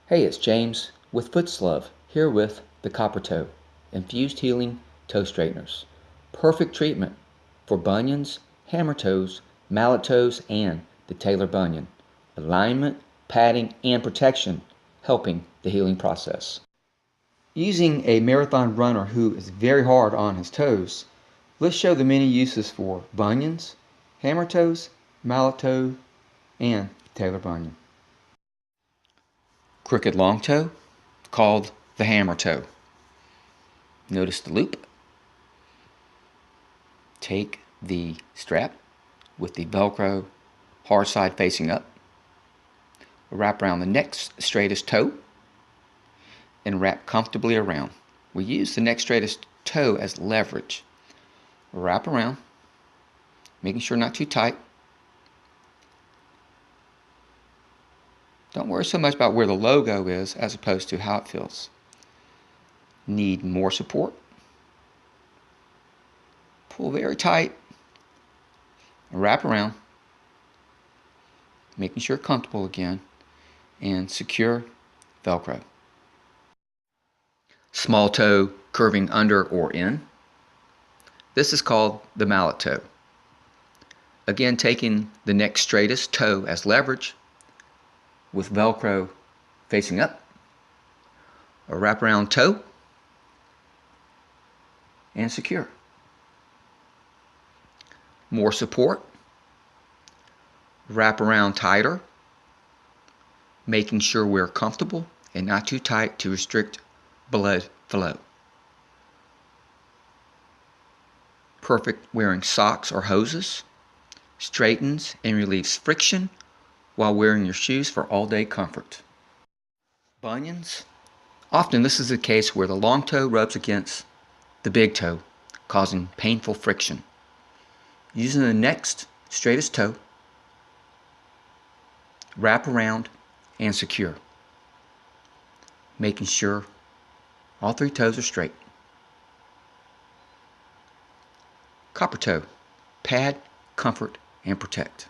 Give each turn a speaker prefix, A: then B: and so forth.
A: Hey, it's James with Footslove, here with the Copper Toe Infused Healing Toe Straighteners. Perfect treatment for bunions, hammer toes, mallet toes, and the tailor bunion. Alignment, padding, and protection, helping the healing process. Using a marathon runner who is very hard on his toes, let's show the many uses for bunions, hammer toes, mallet toe, and tailor bunion. Crooked long toe, called the hammer toe. Notice the loop. Take the strap with the Velcro hard side facing up. Wrap around the next straightest toe and wrap comfortably around. We use the next straightest toe as leverage. Wrap around, making sure not too tight. Don't worry so much about where the logo is as opposed to how it feels. Need more support? Pull very tight and wrap around, making sure comfortable again, and secure Velcro. Small toe curving under or in. This is called the mallet toe. Again, taking the next straightest toe as leverage with Velcro facing up. A wraparound toe and secure. More support. Wrap around tighter, making sure we're comfortable and not too tight to restrict blood flow. Perfect wearing socks or hoses. Straightens and relieves friction while wearing your shoes for all-day comfort. Bunions. Often this is the case where the long toe rubs against the big toe, causing painful friction. Using the next straightest toe, wrap around and secure, making sure all three toes are straight. Copper toe. Pad, comfort, and protect.